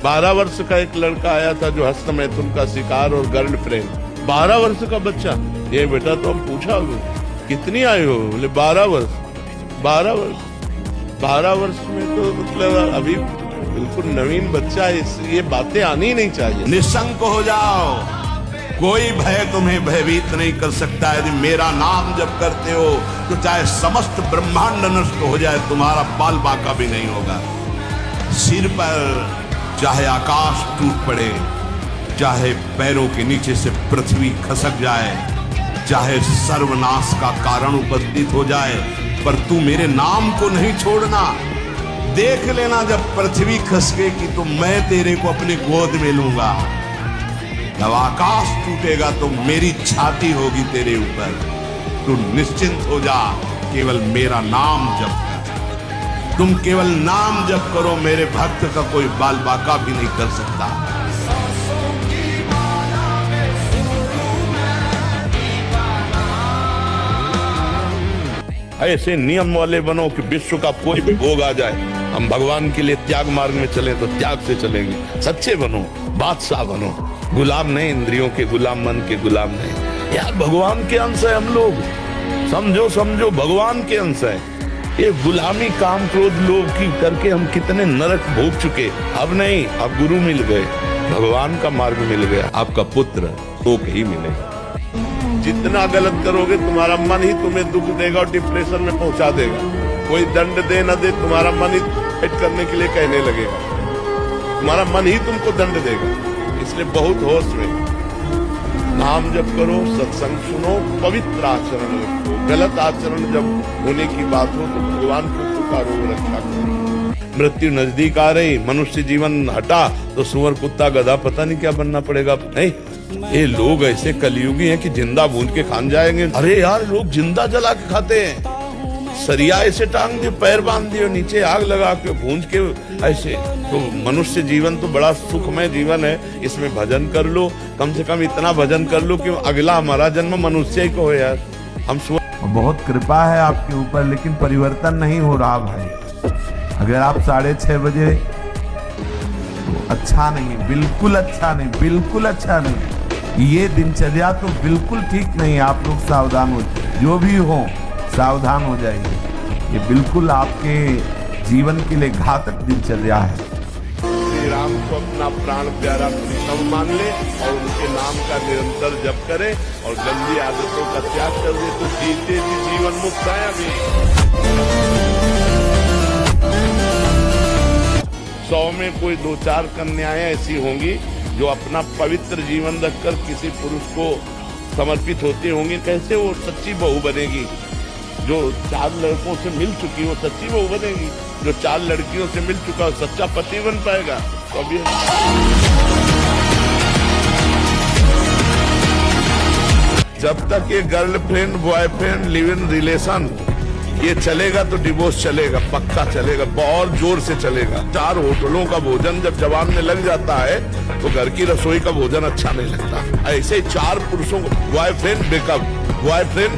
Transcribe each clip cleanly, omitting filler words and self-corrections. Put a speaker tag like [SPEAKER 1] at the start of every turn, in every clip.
[SPEAKER 1] 12 वर्ष का एक लड़का आया था जो हस्त मैथुन का शिकार और गर्लफ्रेंड। 12 वर्ष का बच्चा। ये बेटा तो हम पूछा कितनी आयु हो? बोले 12 वर्ष। 12 वर्ष 12 वर्ष में तो मतलब अभी बिल्कुल नवीन बच्चा है। ये बातें आनी नहीं चाहिए।
[SPEAKER 2] निशंक हो जाओ, कोई भय तुम्हें भयभीत नहीं कर सकता। यदि मेरा नाम जप करते हो तो चाहे समस्त ब्रह्मांड नष्ट हो जाए, तुम्हारा बाल बाका भी नहीं होगा। सिर पर चाहे आकाश टूट पड़े, चाहे पैरों के नीचे से पृथ्वी खसक जाए, चाहे सर्वनाश का कारण उपस्थित हो जाए, पर तू मेरे नाम को नहीं छोड़ना। देख लेना जब पृथ्वी खसकेगी तो मैं तेरे को अपनी गोद में लूंगा। जब आकाश टूटेगा तो मेरी छाती होगी तेरे ऊपर। तू निश्चिंत हो जा, केवल मेरा नाम जप कर। तुम केवल नाम जप करो, मेरे भक्त का कोई बाल बाका भी नहीं कर सकता।
[SPEAKER 1] ऐसे नियम वाले बनो कि विश्व का कोई भी भोग आ जाए, हम भगवान के लिए त्याग मार्ग में चले तो त्याग से चलेंगे। सच्चे बनो, बादशाह बनो, गुलाम नहीं, इंद्रियों के गुलाम, मन के गुलाम नहीं। यार भगवान के अंश है हम लोग, समझो समझो भगवान के अंश है। ये गुलामी काम क्रोध लोभ की करके हम कितने नरक भोग चुके। अब नहीं, अब गुरु मिल गए, भगवान का मार्ग मिल गया, आपका पुत्र तो ही मिलेगा। जितना गलत करोगे तुम्हारा मन ही तुम्हें दुख देगा और डिप्रेशन में पहुंचा देगा। कोई दंड दे न दे, तुम्हारा मन ही फाइट करने के लिए कहने लगेगा। तुम्हारा मन ही तुमको दंड देगा। इसलिए बहुत होश में नाम जप करो, सत्संग सुनो, पवित्र आचरण रखो। गलत आचरण जब होने की बात हो तो भगवान को पुकारो, रक्षा करो। मृत्यु नजदीक आ रही, मनुष्य जीवन हटा तो सुअर कुत्ता गधा पता नहीं क्या बनना पड़ेगा। नहीं, ये लोग ऐसे कलयुगी हैं कि जिंदा भून के खान जाएंगे। अरे यार लोग जिंदा जला के खाते हैं। सरिया ऐसे टांग दिए, पैर बांध दिए, नीचे आग लगा के भूंज के ऐसे। तो मनुष्य जीवन तो बड़ा सुखमय जीवन है, इसमें भजन कर लो। कम से कम इतना भजन कर लो कि अगला हमारा जन्म मनुष्य ही को हो। यार हम
[SPEAKER 2] बहुत कृपा है आपके ऊपर, लेकिन परिवर्तन नहीं हो रहा भाई। अगर आप 6:30 बजे, तो अच्छा नहीं, बिल्कुल अच्छा नहीं, बिल्कुल अच्छा नहीं। ये दिनचर्या तो बिल्कुल ठीक नहीं है। आप लोग सावधान हो, जो भी हो सावधान हो जाइए। ये बिल्कुल आपके जीवन के लिए घातक दिनचर्या है।
[SPEAKER 1] श्री राम को अपना प्राण प्यारा प्रीतम मान ले और उनके नाम का निरंतर जप करे और गंदी आदतों का त्याग कर दे तो जीते जी जीवन मुक्त है। अभी 100 में कोई 2-4 कन्याएं ऐसी होंगी जो अपना पवित्र जीवन रखकर किसी पुरुष को समर्पित होती होंगी। कैसे वो सच्ची बहू बनेगी? जो 4 लड़कों से मिल चुकी वो सच्ची बहू बनेगी। जो 4 लड़कियों से मिल चुका वो सच्चा पति बन पाएगा। तो अभी जब तक ये girlfriend boyfriend live in relation ये चलेगा तो डिवोर्स चलेगा, पक्का चलेगा, बहुत जोर से चलेगा। 4 होटलों का भोजन जब जवान में लग जाता है तो घर की रसोई का भोजन अच्छा नहीं लगता। ऐसे 4 पुरुषों को बॉयफ्रेंड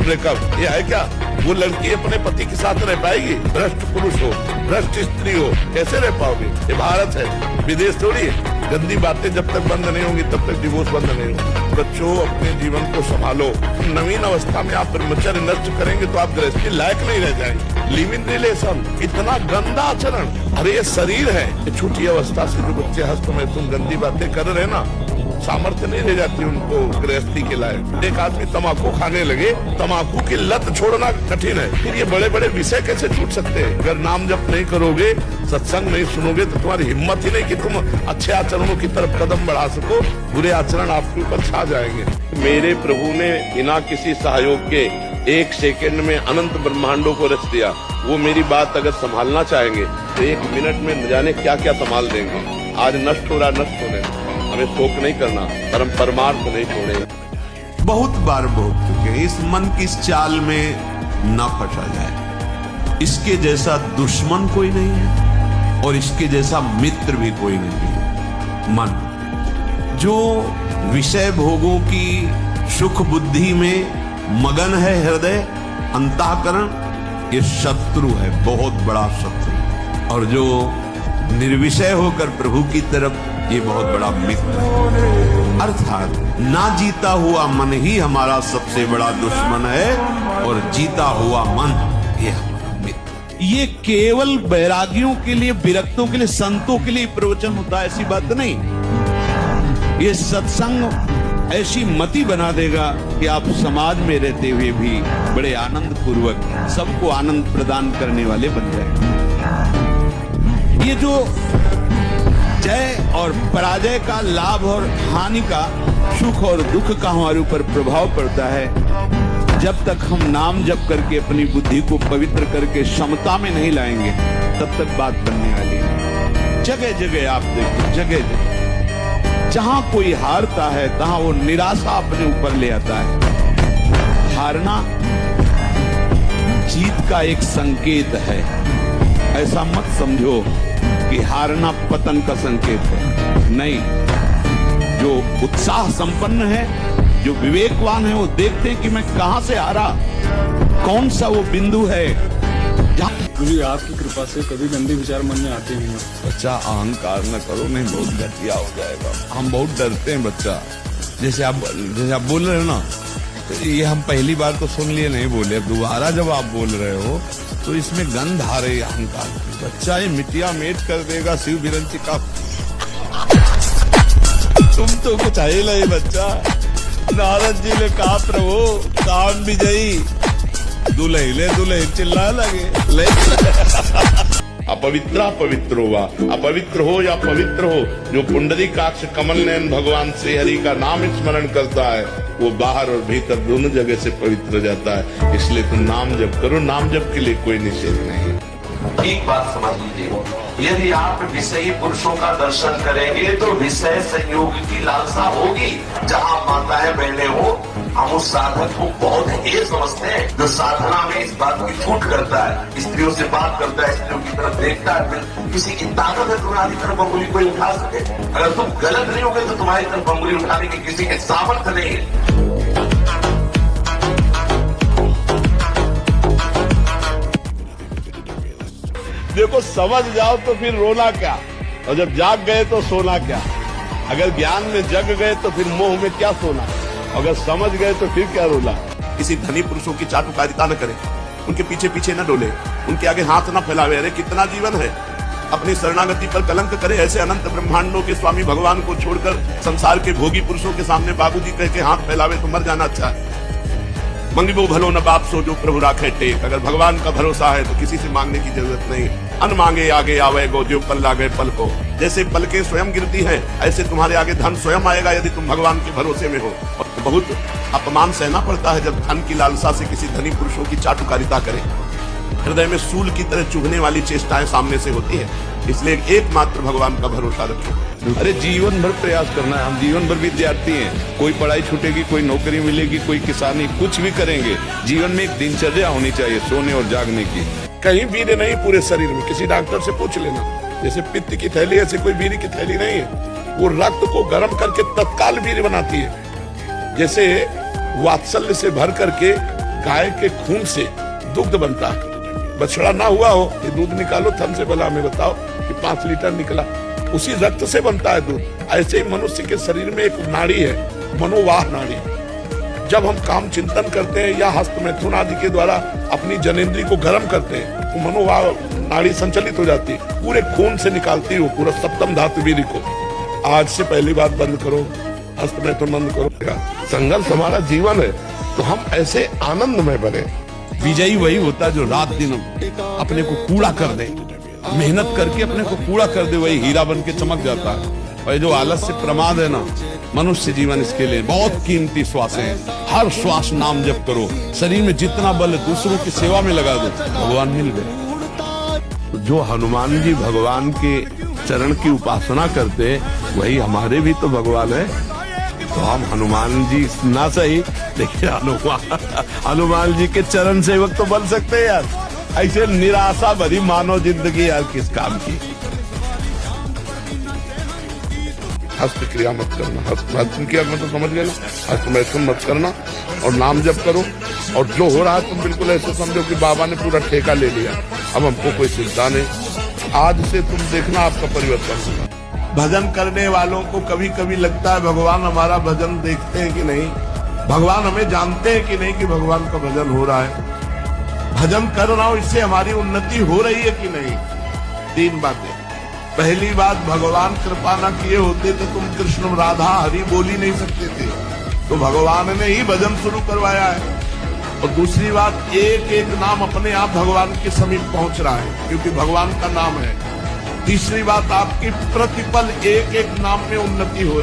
[SPEAKER 1] ब्रेकअप, ये है क्या? वो लड़की अपने पति के साथ रह पाएगी? भ्रष्ट पुरुष हो, भ्रष्ट स्त्री हो, कैसे रह पाओगे? ये भारत है, विदेश थोड़ी है। गंदी बातें जब तक बंद नहीं होंगी तब तक डिवोर्स बंद नहीं होगी। बच्चों अपने जीवन को संभालो। नवीन अवस्था में आप ब्रह्मचर्य नष्ट करेंगे तो आप गृहस्थी लायक नहीं रह जाएंगे। लिव इन रिलेशन, इतना गंदा आचरण। अरे ये शरीर है, ये छोटी अवस्था से जो बच्चे हस्त में तुम गंदी बातें कर रहे ना, सामर्थ्य नहीं ले जाती उनको गृहस्थी के लायक। एक आदमी तम्बाकू खाने लगे, तम्बाकू की लत छोड़ना कठिन है, फिर ये बड़े बड़े विषय कैसे छूट सकते हैं? अगर नाम जप नहीं करोगे, सत्संग नहीं सुनोगे तो तुम्हारी हिम्मत ही नहीं कि तुम अच्छे आचरणों की तरफ कदम बढ़ा सको। बुरे आचरण आपके ऊपर छा जाएंगे। मेरे प्रभु ने बिना किसी सहयोग के 1 सेकंड में अनंत ब्रह्मांडों को रच दिया। वो मेरी बात अगर संभालना चाहेंगे तो 1 मिनट में न जाने क्या क्या संभाल देंगे। आज नष्ट हो रहा, नष्ट होने, हमें शोक नहीं करना, परम परमार्थ नहीं छोड़ेगा।
[SPEAKER 2] बहुत बार भोग चुके हैं, इस मन की इस चाल में ना फंसा जाए। इसके जैसा दुश्मन कोई नहीं है और इसके जैसा मित्र भी कोई नहीं है। मन जो विषय भोगों की सुख बुद्धि में मगन है, हृदय अंतःकरण, ये शत्रु है, बहुत बड़ा शत्रु। और जो निर्विषय होकर प्रभु की तरफ ये बहुत बड़ा मित्र है। अर्थात ना जीता हुआ मन ही हमारा सबसे बड़ा दुश्मन है और जीता हुआ मन ये हमारा मित्र।
[SPEAKER 3] ये केवल बैरागियों के लिए, विरक्तों के लिए, संतों के लिए प्रवचन होता है, ऐसी बात नहीं। ये सत्संग ऐसी मति बना देगा कि आप समाज में रहते हुए भी बड़े आनंद पूर्वक सबको आनंद प्रदान करने वाले बन जाए। ये जो जय और पराजय का, लाभ और हानि का, सुख और दुख का हमारे ऊपर प्रभाव पड़ता है, जब तक हम नाम जप करके अपनी बुद्धि को पवित्र करके समता में नहीं लाएंगे, तब तक बात बनने वाली है। जगह जगह आप देखिए, जगह जगह जहां कोई हारता है तहां वो निराशा अपने ऊपर ले आता है। हारना जीत का एक संकेत है। ऐसा मत समझो कि हारना पतन का संकेत है, नहीं। जो उत्साह संपन्न है, जो विवेकवान है, वो देखते हैं कि मैं कहां से हारा, कौन सा वो बिंदु है।
[SPEAKER 4] गुरु आपकी कृपा से कभी गंदे विचार मन में आते नहीं।
[SPEAKER 1] बच्चा अहंकार न करो, नहीं बहुत घटिया हो जाएगा। हम बहुत डरते हैं बच्चा। जैसे आप बोल रहे हो ना, तो ये हम पहली बार तो सुन लिए, नहीं बोले, अब दोबारा जब आप बोल रहे हो तो इसमें गंध आ रही है अहंकार की। बच्चा ये मिट्टिया मेट कर देगा शिव बिरंची का। तुम तो कुछ है नहीं बच्चा। नारद जी ने कहा प्रभु काम विजयी दुल्हे ले, दुल्हे चिल्ला लगे ले। अपवित्रा पवित्र हुआ, अपवित्र हो या पवित्र हो, जो पुंडरीकाक्ष कमल नयन भगवान श्री हरि का नाम स्मरण करता है वो बाहर और भीतर दोनों जगह से पवित्र हो जाता है। इसलिए तुम नाम जप करो, नाम जप के लिए कोई निषेध नहीं।
[SPEAKER 5] एक बात समझ लीजिए, यदि आप विषयी पुरुषों का दर्शन करेंगे तो विषय संयोग की लालसा होगी। जहाँ माताएं बहने हो, हम उस साधक को बहुत हेय समझते हैं जो साधना में इस बात की छूट करता है, स्त्रियों से बात करता है, स्त्रियों की तरफ देखता है। किसी की ताकत है तुम्हारी तरफ अंगुली कोई उठा सके। अगर तुम गलत नहीं होगे तो तुम्हारी तरफ अंगुली उठाने की किसी के सामर्थ्य नहीं है।
[SPEAKER 1] देखो समझ जाओ तो फिर रोना क्या, और जब जाग गए तो सोना क्या। अगर ज्ञान में जग गए तो फिर मोह में क्या सोना, अगर समझ गए तो फिर क्या रोना।
[SPEAKER 2] किसी धनी पुरुषों की चाटुकारिता न करें, उनके पीछे पीछे न डोले, उनके आगे हाथ न फैलावे। अरे कितना जीवन है, अपनी शरणागति पर कलंक करे। ऐसे अनंत ब्रह्मांडों के स्वामी भगवान को छोड़कर संसार के भोगी पुरुषों के सामने बाबूजी कह के हाथ फैलावे तो मर जाना अच्छा है। मंगिबो भलो न बाप सो जो प्रभु राखे टेक। अगर भगवान का भरोसा है तो किसी से मांगने की जरूरत नहीं। अन मांगे आगे आवे गो, जो पल लागे पल को। जैसे पल के स्वयं गिरती है, ऐसे तुम्हारे आगे धन स्वयं आएगा यदि तुम भगवान के भरोसे में हो। और बहुत अपमान सहना पड़ता है जब धन की लालसा से किसी धनी पुरुषों की चाटुकारिता करे। हृदय में सूल की तरह चुभने वाली चेष्टाएं सामने से होती है। इसलिए एकमात्र भगवान का भरोसा रखो।
[SPEAKER 1] अरे जीवन भर प्रयास करना है। हम जीवन भर विद्यार्थी हैं। कोई पढ़ाई छूटेगी, कोई नौकरी मिलेगी, कोई किसानी, कुछ भी करेंगे। जीवन में एक दिनचर्या होनी चाहिए सोने और जागने की। कहीं वीर्य नहीं पूरे शरीर में, किसी डॉक्टर से पूछ लेना। जैसे पित्त की थैली, ऐसे कोई वीर्य की थैली नहीं है। वो रक्त को गर्म करके तत्काल वीर्य बनाती है। जैसे वात्सल्य से भर करके गाय के खून से दुग्ध बनता है। बछड़ा ना हुआ हो, ये दूध निकालो थन से, भला हमें बताओ कि 5 लीटर निकला, उसी रक्त से बनता है दूध। ऐसे ही मनुष्य के शरीर में एक नाड़ी है, मनोवाह नाड़ी। जब हम काम चिंतन करते हैं या हस्त मैथुन आदि के द्वारा अपनी जनेंद्री को गर्म करते हैं तो मनोवाह नाड़ी संचलित हो जाती है, पूरे खून से निकालती है पूरा सप्तम धातु वीर्य को। आज से पहली बात बंद करो, हस्त मैथुन बंद करो। संघर्ष हमारा जीवन है, तो हम ऐसे आनंद में बने।
[SPEAKER 3] विजयी वही होता है जो रात दिन अपने को कूड़ा कर दे, मेहनत करके अपने को कूड़ा कर दे, वही हीरा बन के चमक जाता है। और जो आलस से प्रमाद है ना, मनुष्य जीवन इसके लिए बहुत कीमती श्वास है। हर श्वास नाम जप करो, शरीर में जितना बल है दूसरों की सेवा में लगा दो, भगवान मिल गए।
[SPEAKER 1] जो हनुमान जी भगवान के चरण की उपासना करते, वही हमारे भी तो भगवान है। तो हम हनुमान जी ना सही, लेकिन हनुमान जी के चरण सेवक तो बन सकते हैं यार। ऐसे निराशा भरी मानव जिंदगी यार किस काम की। हस्त क्रिया मत करना, हस्त मैथुन किया मैं तो समझ गया ना, हस्त मैथुन मत करना और नाम जप करो। और जो हो रहा है तुम बिल्कुल ऐसे समझो कि बाबा ने पूरा ठेका ले लिया, अब हमको कोई चिंता नहीं। आज से तुम देखना आपका परिवर्तन होगा।
[SPEAKER 2] भजन करने वालों को कभी कभी लगता है भगवान हमारा भजन देखते हैं कि नहीं, भगवान हमें जानते हैं कि नहीं कि भगवान का भजन हो रहा है, भजन कर रहा हूं इससे हमारी उन्नति हो रही है कि नहीं। 3 बातें। पहली बात, भगवान कृपा न किए होते तो तुम कृष्ण राधा हरि बोल ही नहीं सकते थे, तो भगवान ने ही भजन शुरू करवाया है। और दूसरी बात, एक एक नाम अपने आप भगवान के समीप पहुंच रहा है क्योंकि भगवान का नाम है। तीसरी बात, आपकी प्रतिपल एक एक नाम में उन्नति हो